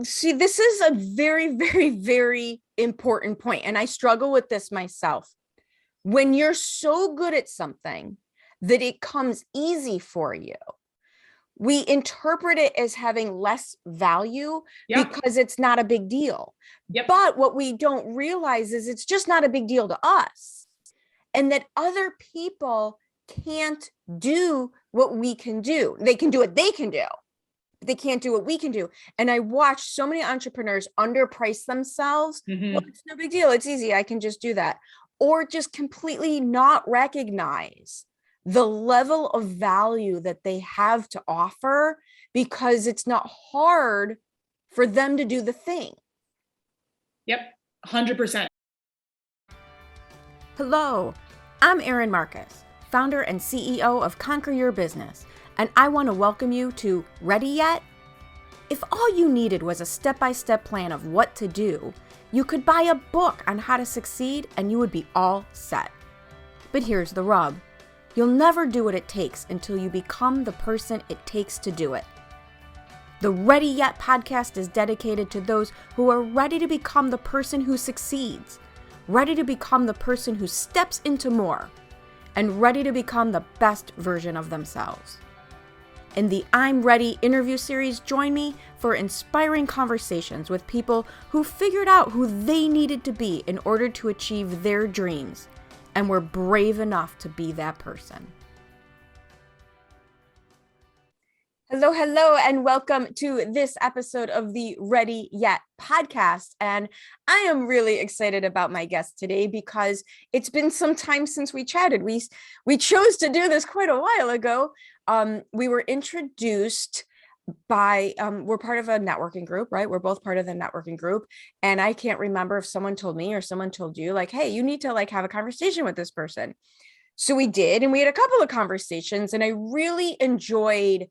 See, this is a very, very, very important point, and I struggle with this myself. When you're so good at something that it comes easy for you, we interpret it as having less value Yeah. because it's not a big deal. Yep. But what we don't realize is it's just not a big deal to us, and that other people can't do what we can do. They can do what they can do. They can't do what we can do. And I watch so many entrepreneurs underprice themselves. Well, Hmm. it's no big deal. It's easy. I can just do that. Or just completely not recognize the level of value that they have to offer because it's not hard for them to do the thing. Yep. 100%. Hello, I'm Erin Marcus, founder and CEO of Conquer Your Business, and I want to welcome you to Ready Yet? If all you needed was a step-by-step plan of what to do, you could buy a book on how to succeed and you would be all set. But here's the rub. You'll never do what it takes until you become the person it takes to do it. The Ready Yet podcast is dedicated to those who are ready to become the person who succeeds, ready to become the person who steps into more, and ready to become the best version of themselves. In the I'm Ready interview series, join me for inspiring conversations with people who figured out who they needed to be in order to achieve their dreams and were brave enough to be that person. Hello, hello, and welcome to this episode of the Ready Yet podcast. And I am really excited about my guest today because it's been some time since we chatted. We chose to do this quite a while ago. We were introduced by, we're part of a networking group, right? We're both part of the networking group. And I can't remember if someone told me or someone told you like, hey, you need to like have a conversation with this person. So we did, and we had a couple of conversations, and I really enjoyed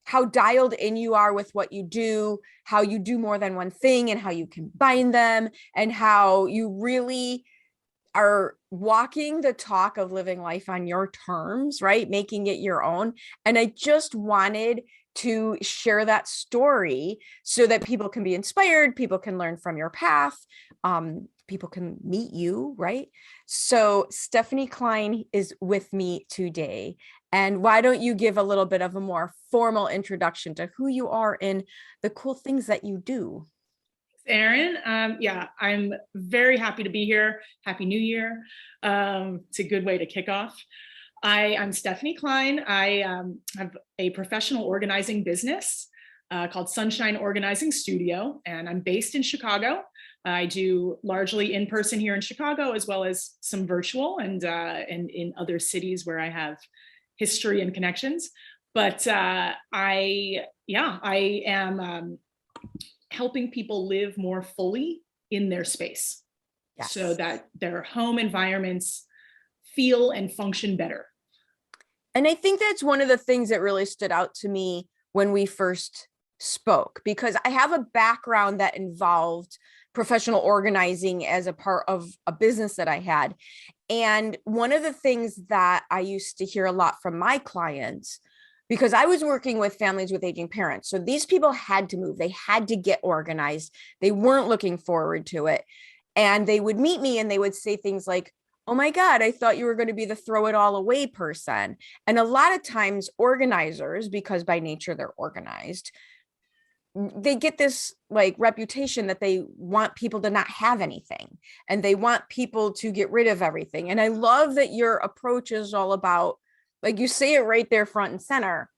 how dialed in you are with what you do, how you do more than one thing and how you combine them, and how you really are walking the talk of living life on your terms, right? Making it your own. And I just wanted to share that story so that people can be inspired, people can learn from your path, people can meet you, right? So Stephanie Klein is with me today. And why don't you give a little bit of a more formal introduction to who you are and the cool things that you do? Erin, yeah, I'm very happy to be here. Happy New Year. It's a good way to kick off. I'm Stephanie Klein. I have a professional organizing business called Sunshine Organizing Studio, and I'm based in Chicago. I do largely in person here in Chicago, as well as some virtual and in other cities where I have history and connections. But I am helping people live more fully in their space, Yes. so that their home environments feel and function better. And I think that's one of the things that really stood out to me when we first spoke, because I have a background that involved professional organizing as a part of a business that I had. And one of the things that I used to hear a lot from my clients, because I was working with families with aging parents. So these people had to move, they had to get organized. They weren't looking forward to it. And they would meet me and they would say things like, oh my God, I thought you were going to be the throw it all away person. And a lot of times organizers, because by nature they're organized, they get this like reputation that they want people to not have anything and they want people to get rid of everything. And I love that your approach is all about, like you say it right there front and center,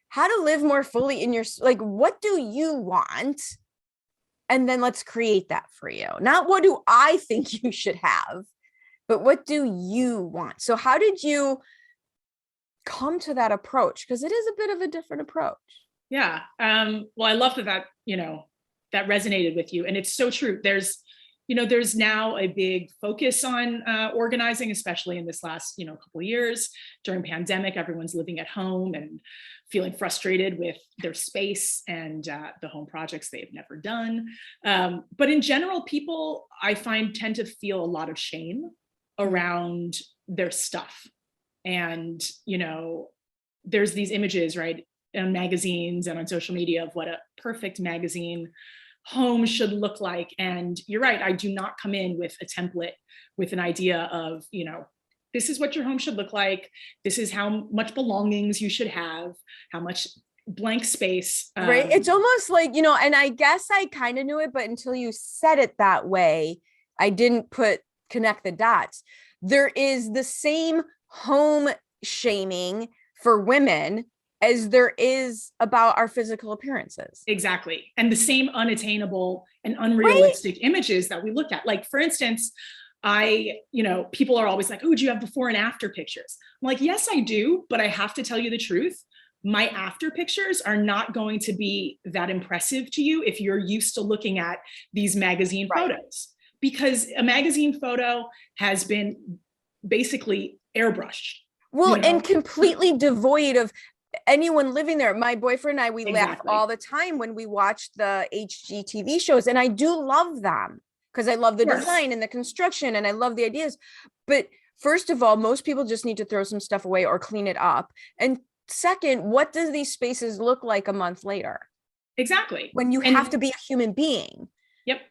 how to live more fully in your, like, what do you want? And then let's create that for you. Not what do I think you should have, but what do you want? So how did you come to that approach? Because it is a bit of a different approach. Yeah. Well, I love that that resonated with you. And it's so true. There's now a big focus on organizing, especially in this last, couple of years during pandemic. Everyone's living at home and feeling frustrated with their space and the home projects they've never done. But in general, people, I find, tend to feel a lot of shame around their stuff. And, there's these images, right, in magazines and on social media of what a perfect magazine home should look like. And you're right, I do not come in with a template, with an idea of, this is what your home should look like. This is how much belongings you should have, how much blank space. Right. It's almost like, and I guess I kind of knew it, but until you said it that way, I didn't connect the dots. There is the same home shaming for women as there is about our physical appearances. Exactly. And the same unattainable and unrealistic images that we look at. Like, for instance, people are always like, oh, do you have before and after pictures? I'm like, yes, I do. But I have to tell you the truth. My after pictures are not going to be that impressive to you if you're used to looking at these magazine photos, because a magazine photo has been basically airbrushed. Well, and completely devoid of anyone living there. My boyfriend and I, we laugh all the time when we watch the HGTV shows, and I do love them because I love the design and the construction and I love the ideas. But first of all, most people just need to throw some stuff away or clean it up. And second, what does these spaces look like a month later? Exactly. When you have to be a human being. Yep.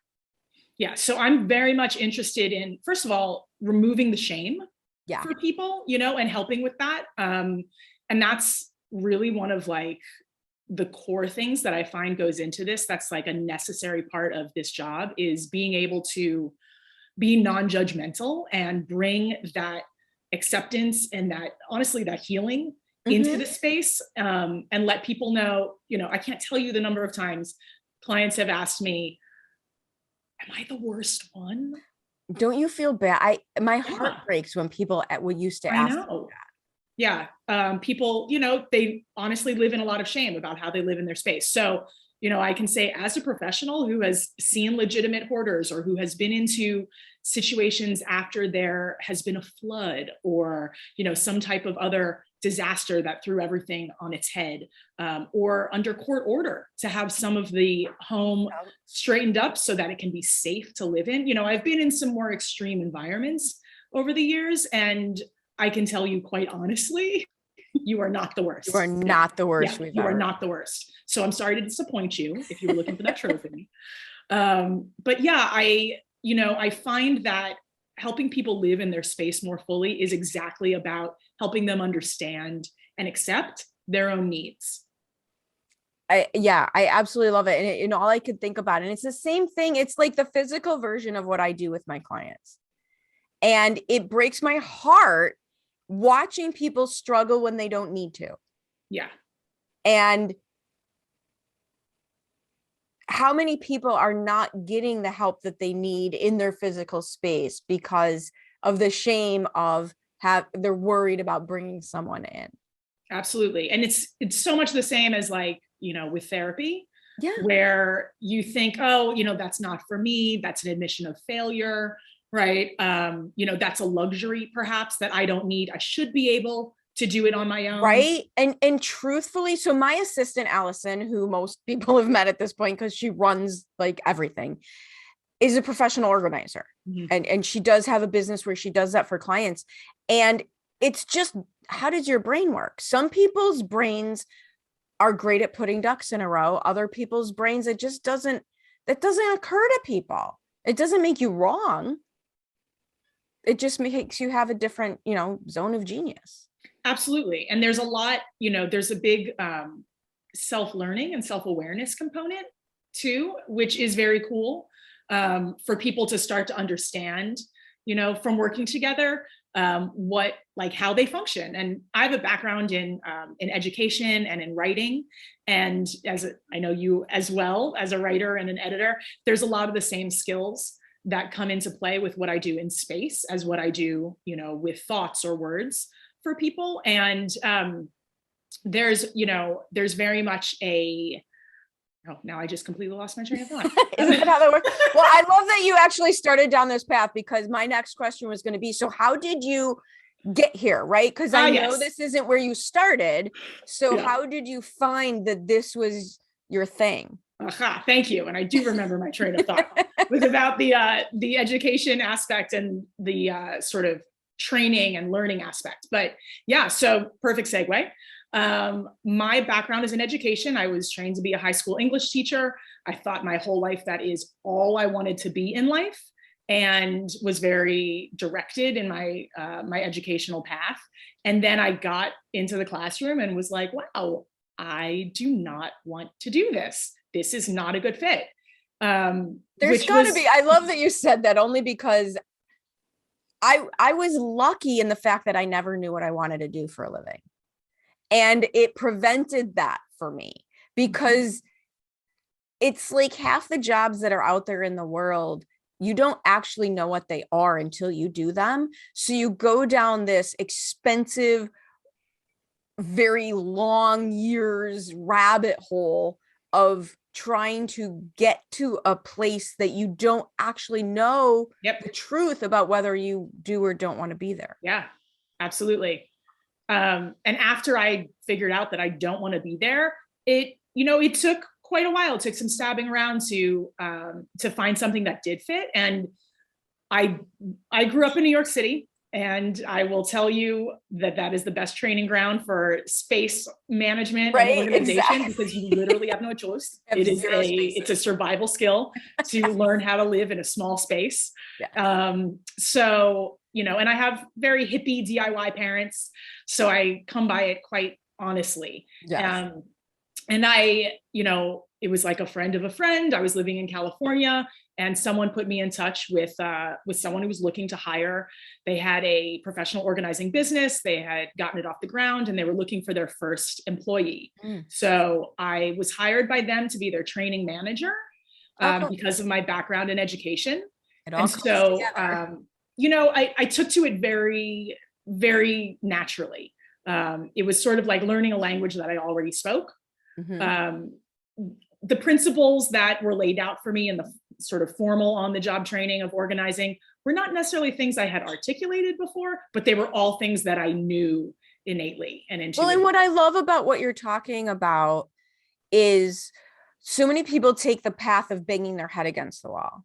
Yeah. So I'm very much interested in, first of all, removing the shame for people, and helping with that. And that's really one of like the core things that I find goes into this. That's like a necessary part of this job, is being able to be non-judgmental and bring that acceptance and that, honestly, that healing into the space, and let people know, I can't tell you the number of times clients have asked me, am I the worst one? Don't you feel bad? My heart breaks when people used to ask me that. Yeah. People, they honestly live in a lot of shame about how they live in their space. So, I can say, as a professional who has seen legitimate hoarders, or who has been into situations after there has been a flood, or, some type of other disaster that threw everything on its head, or under court order to have some of the home straightened up so that it can be safe to live in. I've been in some more extreme environments over the years, and I can tell you quite honestly, you are not the worst. You are not the worst. Yeah, you are not the worst. So I'm sorry to disappoint you if you were looking for that trophy. But yeah, I find that helping people live in their space more fully is exactly about helping them understand and accept their own needs. I absolutely love it. And all I could think about, and it's the same thing. It's like the physical version of what I do with my clients. And it breaks my heart watching people struggle when they don't need to. Yeah. And how many people are not getting the help that they need in their physical space because of the shame of they're worried about bringing someone in. Absolutely. And it's so much the same as like, with therapy, where you think, oh, that's not for me. That's an admission of failure. Right. That's a luxury perhaps that I don't need. I should be able to do it on my own. Right. And truthfully, so my assistant, Allison, who most people have met at this point, because she runs like everything, is a professional organizer. And she does have a business where she does that for clients. And it's just, how does your brain work? Some people's brains are great at putting ducks in a row. Other people's brains, that doesn't occur to people. It doesn't make you wrong. It just makes you have a different, zone of genius. Absolutely. And there's a lot, there's a big self-learning and self-awareness component too, which is very cool for people to start to understand, from working together, how they function. And I have a background in education and in writing. And I know you as well, as a writer and an editor, there's a lot of the same skills that come into play with what I do in space as what I do, with thoughts or words for people. And there's very much now I just completely lost my train of thought. Isn't that how that works? Well, I love that you actually started down this path, because my next question was going to be, so how did you get here? Right. Because I know this isn't where you started. So how did you find that this was your thing? Aha, thank you. And I do remember my train of thought. It was about the education aspect and the sort of training and learning aspect. But yeah, so perfect segue. My background is in education. I was trained to be a high school English teacher. I thought my whole life that is all I wanted to be in life, and was very directed in my educational path. And then I got into the classroom and was like, wow, I do not want to do this. This is not a good fit. There's got to be. I love that you said that, only because I was lucky in the fact that I never knew what I wanted to do for a living. And it prevented that for me, because it's like half the jobs that are out there in the world, you don't actually know what they are until you do them. So you go down this expensive, very long years rabbit hole of trying to get to a place that you don't actually know the truth about whether you do or don't want to be there. Yeah, absolutely. And after I figured out that I don't want to be there, it took quite a while. It took some stabbing around to find something that did fit. And I grew up in New York City, and I will tell you that is the best training ground for space management and organization, exactly. Because you literally have no choice. It's a survival skill to learn how to live in a small space. Yeah. So, and I have very hippie DIY parents, so I come by it quite honestly. Yes. And it was like a friend of a friend. I was living in California, and someone put me in touch with someone who was looking to hire. They had a professional organizing business. They had gotten it off the ground, and they were looking for their first employee. So I was hired by them to be their training manager because of my background in education. And so, I took to it very, very naturally. It was sort of like learning a language that I already spoke. The principles that were laid out for me in the sort of formal on-the-job training of organizing were not necessarily things I had articulated before, but they were all things that I knew innately and intuitively. Well, and what I love about what you're talking about is so many people take the path of banging their head against the wall.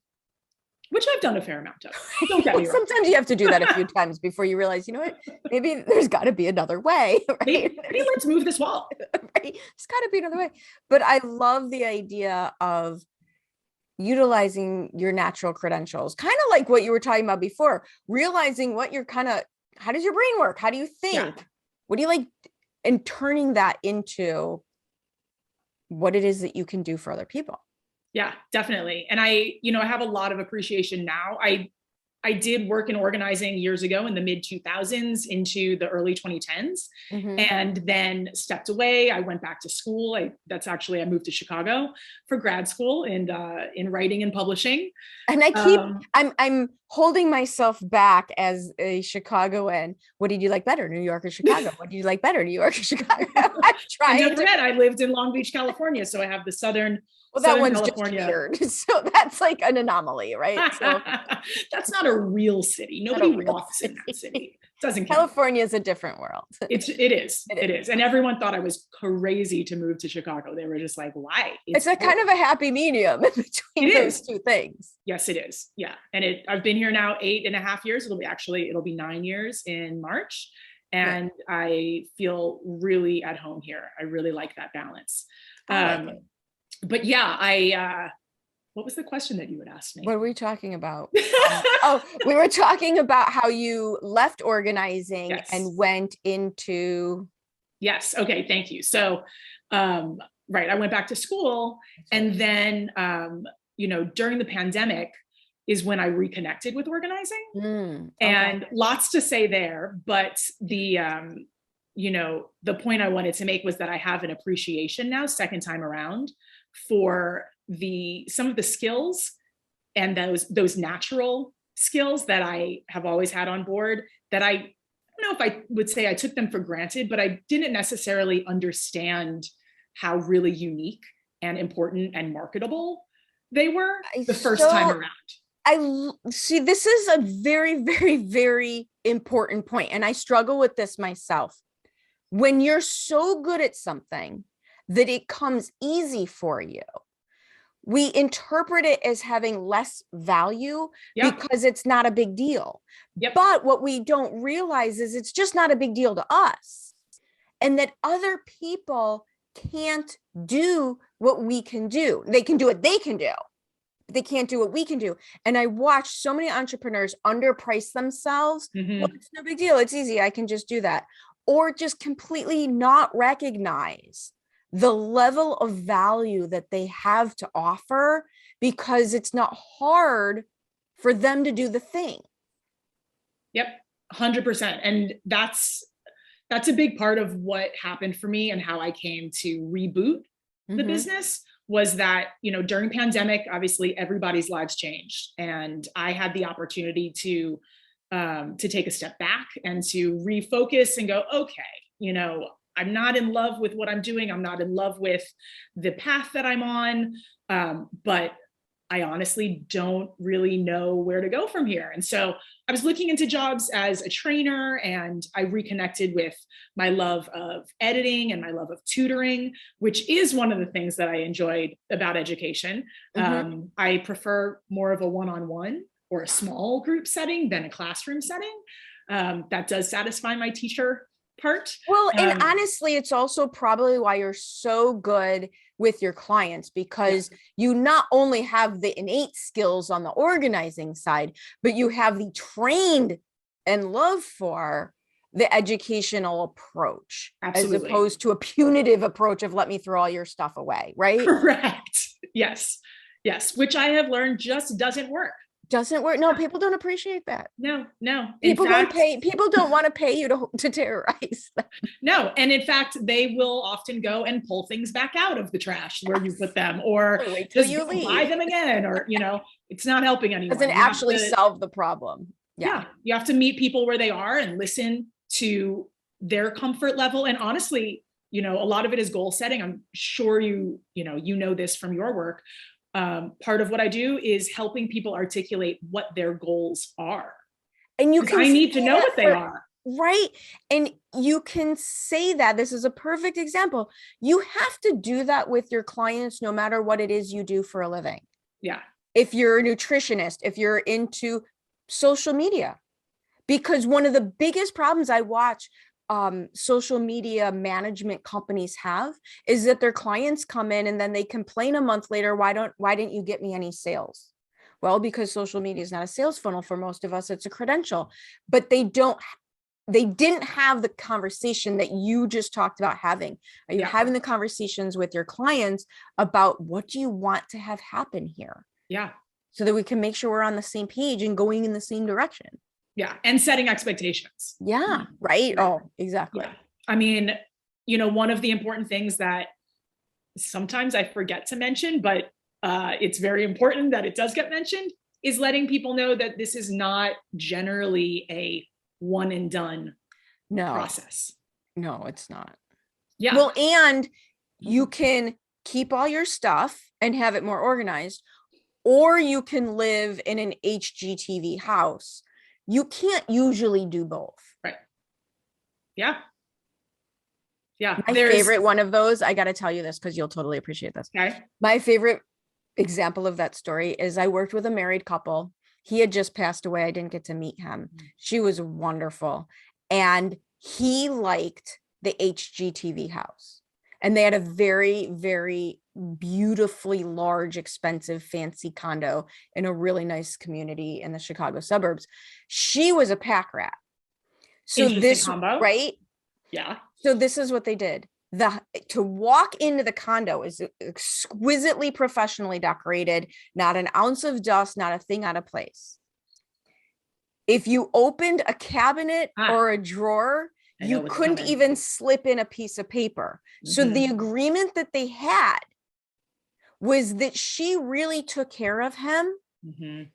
Which I've done a fair amount of. Don't get me wrong. Sometimes you have to do that a few times before you realize, what, maybe there's got to be another way. Right? Maybe let's move this wall. Right? There's got to be another way. But I love the idea of utilizing your natural credentials, kind of like what you were talking about before, realizing what you're how does your brain work? How do you think? Yeah. What do you like? And turning that into what it is that you can do for other people. Yeah, definitely. And I have a lot of appreciation now. I did work in organizing years ago in the mid 2000s into the early 2010s, and then stepped away. I went back to school. I moved to Chicago for grad school in writing and publishing. And I'm holding myself back as a Chicagoan. What did you like better, New York or Chicago? What did you like better, New York or Chicago? I'm trying. Don't forget, I lived in Long Beach, California, so I have the southern. Well, that one's California. Just weird. So that's like an anomaly, right? So that's not a real city. Nobody walks in that city. It doesn't count. California is a different world. It is. And everyone thought I was crazy to move to Chicago. They were just like, why? It's a kind of a happy medium between those two things. Yes, it is. Yeah. And I've been here now 8.5 years. It'll be 9 years in March. And I feel really at home here. I really like that balance. But yeah, what was the question that you had asked me? What were we talking about? We were talking about how you left organizing and went into. Yes. Okay. Thank you. So, right. I went back to school, and then, during the pandemic is when I reconnected with organizing, and lots to say there, but the point I wanted to make was that I have an appreciation now, second time around, for some of the skills and those natural skills that I have always had on board, that I don't know if I would say I took them for granted, but I didn't necessarily understand how really unique and important and marketable they were the first time around. I see, this is a very, very, very important point, and I struggle with this myself. When you're so good at something that it comes easy for you, we interpret it as having less value because it's not a big deal. But what we don't realize is it's just not a big deal to us. and that other people can't do what we can do. They can do what they can do. They can't do what we can do. And I watch so many entrepreneurs underprice themselves. Well, it's no big deal. It's easy. I can just do that. Or just completely not recognize the level of value that they have to offer because it's not hard for them to do the thing. Yep, 100%. And that's a big part of what happened for me and how I came to reboot the business was that, during pandemic, obviously everybody's lives changed. And I had the opportunity to take a step back and to refocus and go, okay, I'm not in love with what I'm doing. I'm not in love with the path that I'm on. But I honestly don't really know where to go from here. And so I was looking into jobs as a trainer, and I reconnected with my love of editing and my love of tutoring, which is one of the things that I enjoyed about education. I prefer more of a one-on-one or a small group setting than a classroom setting. That does satisfy my teacher part. Well, and honestly, it's also probably why you're so good with your clients, because you not only have the innate skills on the organizing side, but you have the trained and love for the educational approach. Absolutely. As opposed to a punitive approach of let me throw all your stuff away, right? Correct. Yes. Which I have learned just doesn't work. No, people don't appreciate that. No. People don't want to pay you to terrorize them. No. And in fact, they will often go and pull things back out of the trash where you put them, or wait till you buy them again, or, it's not helping anyone. Doesn't actually solve the problem. Yeah. You have to meet people where they are and listen to their comfort level. And honestly, a lot of it is goal setting. I'm sure you know this from your work. Part of what I do is helping people articulate what their goals are. And I need to know what they are. Right. And you can say that. This is a perfect example. You have to do that with your clients, no matter what it is you do for a living. Yeah. If you're a nutritionist, if you're into social media, because one of the biggest problems I watch social media management companies have is that their clients come in and then they complain a month later, why didn't you get me any sales? Well, because social media is not a sales funnel for most of us, it's a credential. But they didn't have the conversation that you just talked about having. Are you having the conversations with your clients about what do you want to have happen here? Yeah. So that we can make sure we're on the same page and going in the same direction. Yeah. And setting expectations. Yeah. Right. Oh, exactly. Yeah. I mean, one of the important things that sometimes I forget to mention, but it's very important that it does get mentioned, is letting people know that this is not generally a one and done process. No, it's not. Yeah. Well, and you can keep all your stuff and have it more organized, or you can live in an HGTV house. You can't usually do both. Right. Yeah. Yeah. My favorite one of those, I got to tell you this because you'll totally appreciate this. Okay. My favorite example of that story is I worked with a married couple. He had just passed away. I didn't get to meet him. She was wonderful. And he liked the HGTV house. And they had a very, very beautifully large, expensive, fancy condo in a really nice community in the Chicago suburbs. She was a pack rat. So this combo. Right? Yeah. So this is what they did. To walk into the condo is exquisitely professionally decorated, not an ounce of dust, not a thing out of place. If you opened a cabinet or a drawer, you couldn't even slip in a piece of paper. So the agreement that they had was that she really took care of him.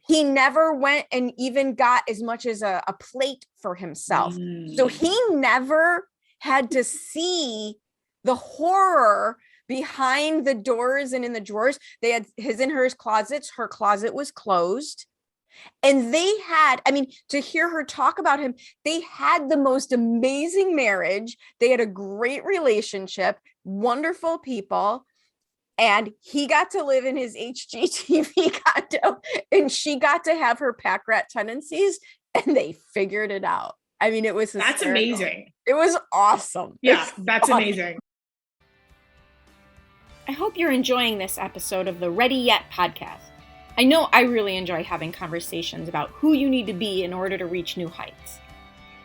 He never went and even got as much as a plate for himself. So he never had to see the horror behind the doors and in the drawers. They had his and hers closets. Her closet was closed. And they had, to hear her talk about him, they had the most amazing marriage. They had a great relationship, wonderful people. And he got to live in his HGTV condo and she got to have her pack rat tendencies, and they figured it out. I mean, it was That's hysterical. amazing. It was awesome. Yeah, that's awesome. amazing. I hope you're enjoying this episode of the Ready Yet podcast. I know I really enjoy having conversations about who you need to be in order to reach new heights.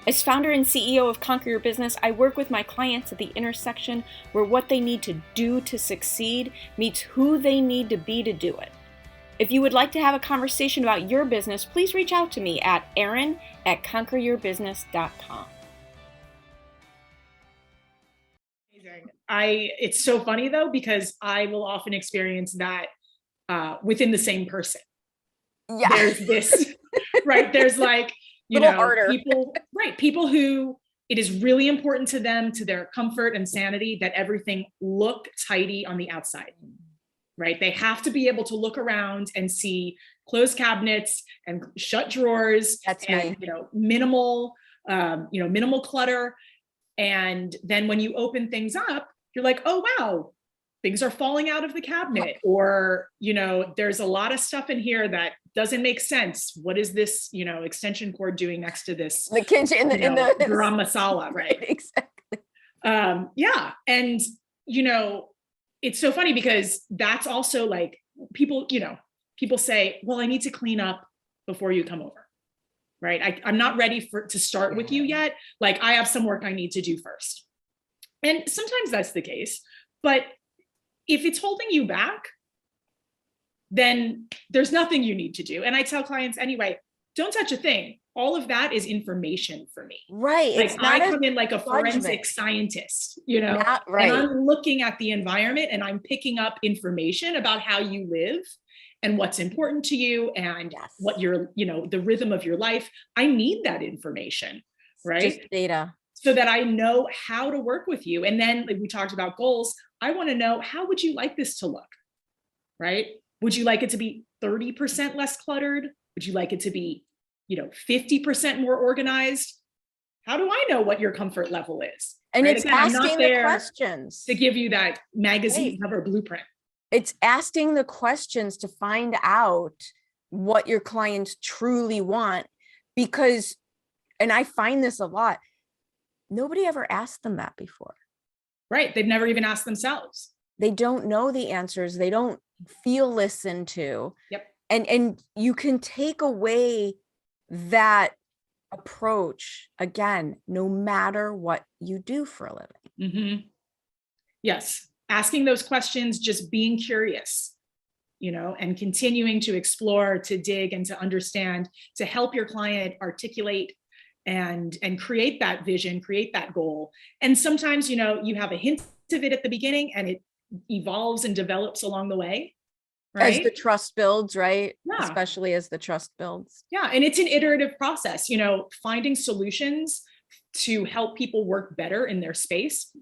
As founder and CEO of Conquer Your Business, I work with my clients at the intersection where what they need to do to succeed meets who they need to be to do it. If you would like to have a conversation about your business, please reach out to me at erin@conqueryourbusiness.com. It's so funny though, because I will often experience that within the same person. Yeah. There's this, right? There's like, people who it is really important to them, to their comfort and sanity, that everything look tidy on the outside, right? They have to be able to look around and see closed cabinets and shut drawers. That's and, me. Minimal clutter. And then when you open things up, you're like, oh, wow, things are falling out of the cabinet, or, there's a lot of stuff in here that doesn't make sense. What is this, extension cord doing next to this? The kitchen in the garam masala, right? Exactly. Yeah. And, it's so funny because that's also like people say, well, I need to clean up before you come over. Right. I'm not ready to start with you yet. Like, I have some work I need to do first. And sometimes that's the case, but if it's holding you back, then there's nothing you need to do. And I tell clients anyway, don't touch a thing. All of that is information for me. Right. Like, I come in like a forensic scientist, Not right. and I'm looking at the environment and I'm picking up information about how you live and what's important to you and what your, the rhythm of your life. I need that information, right? Just data. So that I know how to work with you. And then, like we talked about goals, I want to know, how would you like this to look, right? Would you like it to be 30% less cluttered? Would you like it to be, 50% more organized? How do I know what your comfort level is? And right? It's Again, asking the questions to give you that magazine cover blueprint. It's asking the questions to find out what your clients truly want, because, and I find this a lot, nobody ever asked them that before. Right. They've never even asked themselves. They don't know the answers. They don't feel listened to. Yep. And you can take away that approach, again, no matter what you do for a living. Mm-hmm. Yes. Asking those questions, just being curious, and continuing to explore, to dig and to understand, to help your client articulate and create that vision, create that goal. And sometimes, you have a hint of it at the beginning and it evolves and develops along the way. Right? As the trust builds, right? Yeah. Especially as the trust builds. Yeah. And it's an iterative process, finding solutions to help people work better in their space.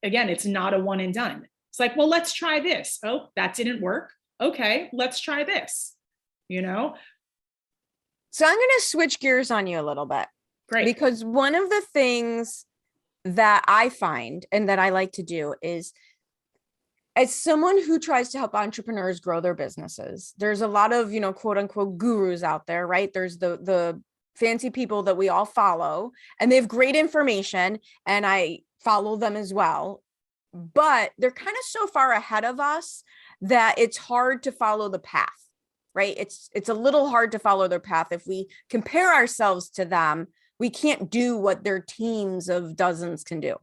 Again, it's not a one and done. It's like, well, let's try this. Oh, that didn't work. Okay, let's try this, So I'm going to switch gears on you a little bit. Great. Because one of the things that I find and that I like to do is, as someone who tries to help entrepreneurs grow their businesses, there's a lot of, quote unquote gurus out there, right? There's the fancy people that we all follow, and they have great information, and I follow them as well. But they're kind of so far ahead of us that it's hard to follow the path, right? It's a little hard to follow their path. If we compare ourselves to them, we can't do what their teams of dozens can do.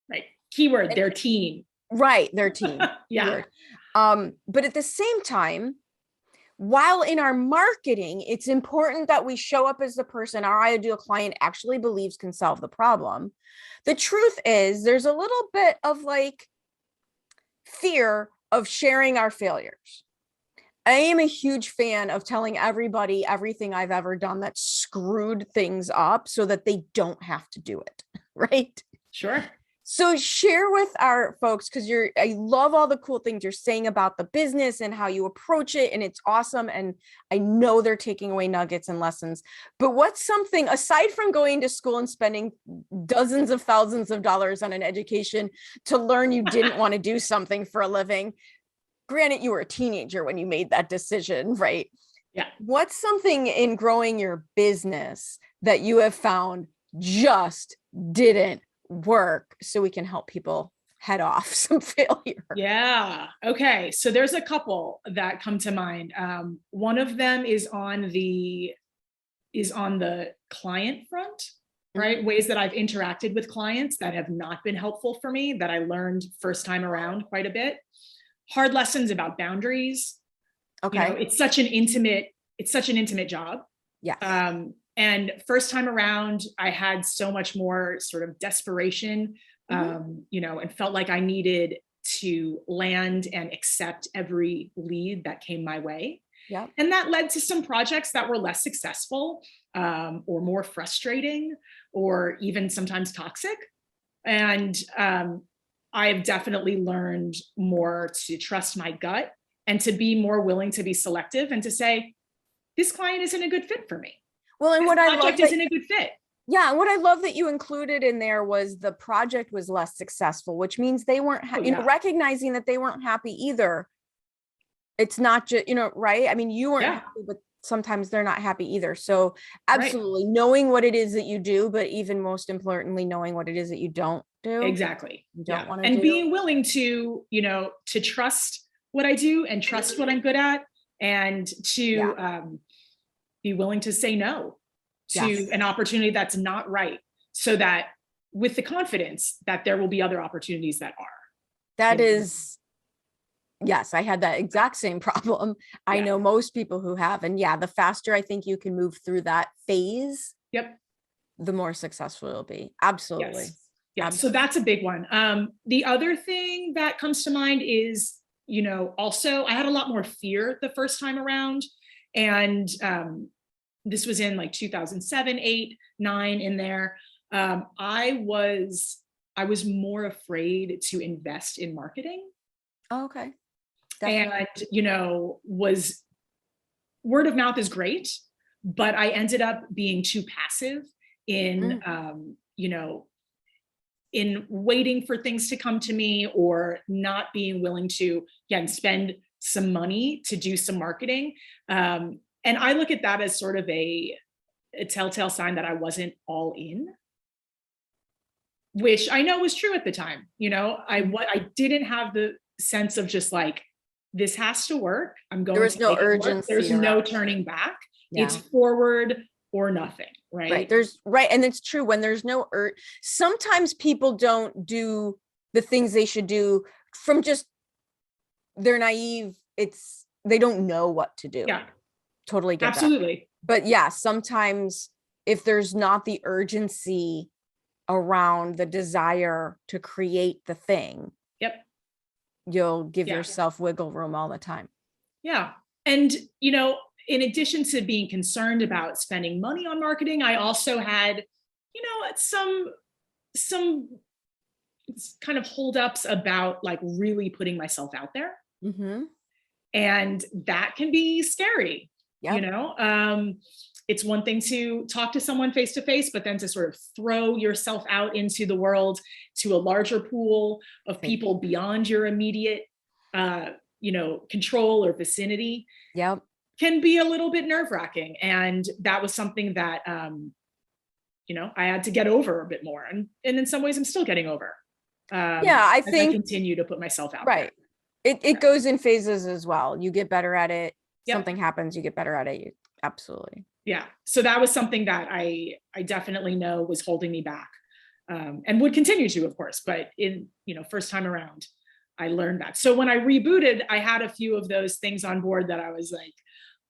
Right. Keyword, their team. Right. Their team. Yeah. But at the same time, while in our marketing, it's important that we show up as the person our ideal client actually believes can solve the problem. The truth is, there's a little bit of like fear of sharing our failures. I am a huge fan of telling everybody everything I've ever done that screwed things up so that they don't have to do it. Right? Sure. So share with our folks, because I love all the cool things you're saying about the business and how you approach it. And it's awesome. And I know they're taking away nuggets and lessons. But what's something, aside from going to school and spending dozens of thousands of dollars on an education to learn you didn't want to do something for a living? Granted, you were a teenager when you made that decision, right? Yeah. What's something in growing your business that you have found just didn't work, so we can help people head off some failure? Yeah. Okay. So there's a couple that come to mind. One of them is on the client front, right? Mm-hmm. Ways that I've interacted with clients that have not been helpful for me, that I learned first time around quite a bit. Hard lessons about boundaries. Okay. You know, it's such an intimate job. Yes. And first time around, I had so much more sort of desperation, you know, and felt like I needed to land and accept every lead that came my way. Yeah. And that led to some projects that were less successful, or more frustrating, or even sometimes toxic. And I've definitely learned more to trust my gut and to be more willing to be selective and to say, this client isn't a good fit for me. Well, and this what I love project isn't a good fit. Yeah, and what I love that you included in there was the project was less successful, which means they weren't, you know, recognizing that they weren't happy either. It's not just, you know, right? I mean, you weren't happy, but sometimes they're not happy either. So absolutely knowing what it is that you do, but even most importantly, knowing what it is that you don't do. Exactly. You don't want to and do. being willing to, you know, to trust what I do and trust what I'm good at, and to be willing to say no to an opportunity that's not right, so that with the confidence that there will be other opportunities that are. That is, yes, I had that exact same problem. I know most people who have, and the faster I think you can move through that phase, the more successful it'll be. Absolutely. Yeah. So that's a big one. The other thing that comes to mind is, you know, also I had a lot more fear the first time around. And this was in like 2007, 8, 9 in there. I was more afraid to invest in marketing. Oh, okay. Definitely. And, you know, word of mouth is great, but I ended up being too passive in, you know, in waiting for things to come to me, or not being willing to, again, spend some money to do some marketing. And I look at that as sort of a telltale sign that I wasn't all in, which I know was true at the time. You know, I didn't have the sense of just like, this has to work. I'm going. There was no urgency. There's no turning back. It's forward or nothing. Right. And it's true, when there's no sometimes people don't do the things they should do from just, they're naive. They don't know what to do. Yeah. Totally get absolutely that. But sometimes if there's not the urgency around the desire to create the thing, you'll give yourself wiggle room all the time. And, you know, in addition to being concerned about spending money on marketing, I also had, you know, some kind of holdups about like really putting myself out there. And that can be scary. You know, it's one thing to talk to someone face to face, but then to sort of throw yourself out into the world to a larger pool of people beyond your immediate, you know, control or vicinity. Can be a little bit nerve-wracking. And that was something that, you know, I had to get over a bit more. And in some ways I'm still getting over. I think I continue to put myself out there. It goes in phases as well. You get better at it. Something happens, you get better at it. Absolutely. So that was something that I definitely know was holding me back, and would continue to, of course, but in, you know, first time around, I learned that. So when I rebooted, I had a few of those things on board that I was like,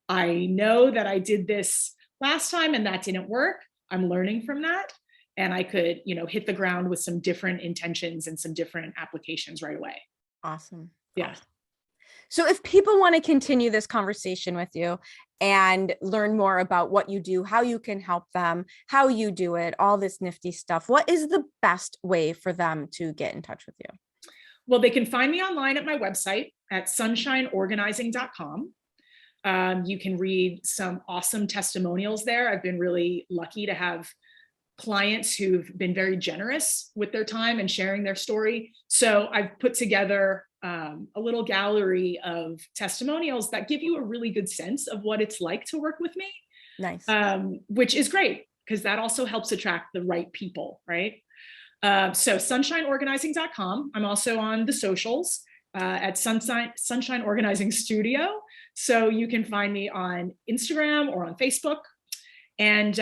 I know that I did this last time and that didn't work. I'm learning from that. And I could, you know, hit the ground with some different intentions and some different applications right away. Awesome. So if people want to continue this conversation with you and learn more about what you do, how you can help them, how you do it, all this nifty stuff, what is the best way for them to get in touch with you? Well, they can find me online at my website at sunshineorganizing.com. You can read some awesome testimonials there. I've been really lucky to have clients who've been very generous with their time and sharing their story. So I've put together a little gallery of testimonials that give you a really good sense of what it's like to work with me. Nice. Which is great. because that also helps attract the right people, right? So sunshineorganizing.com. I'm also on the socials at Sunshine Organizing Studio. So you can find me on Instagram or on Facebook. And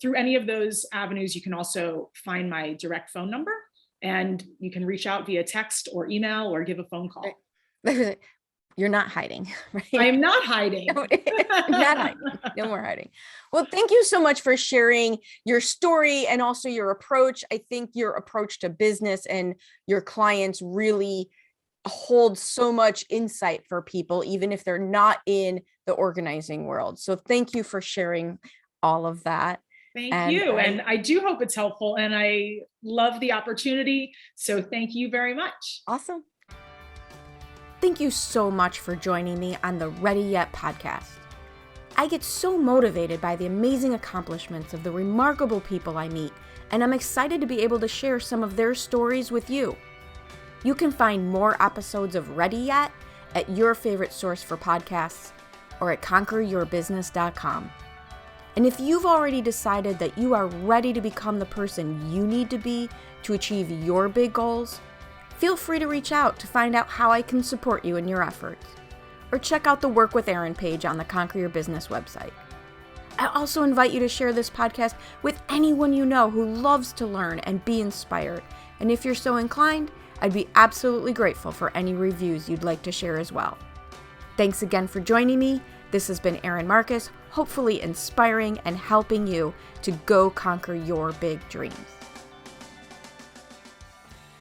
through any of those avenues, you can also find my direct phone number, and you can reach out via text or email or give a phone call. You're not hiding, right? I'm not hiding. Not hiding. No more hiding. Well, thank you so much for sharing your story and also your approach. I think your approach to business and your clients really hold so much insight for people, even if they're not in the organizing world. So thank you for sharing all of that. Thank you. And I do hope it's helpful. And I love the opportunity. So thank you very much. Awesome. Thank you so much for joining me on the Ready Yet podcast. I get so motivated by the amazing accomplishments of the remarkable people I meet, and I'm excited to be able to share some of their stories with you. You can find more episodes of Ready Yet at your favorite source for podcasts or at conqueryourbusiness.com. And if you've already decided that you are ready to become the person you need to be to achieve your big goals, feel free to reach out to find out how I can support you in your efforts. Or check out the Work with Erin page on the Conquer Your Business website. I also invite you to share this podcast with anyone you know who loves to learn and be inspired. And if you're so inclined, I'd be absolutely grateful for any reviews you'd like to share as well. Thanks again for joining me. This has been Erin Marcus, hopefully inspiring and helping you to go conquer your big dreams.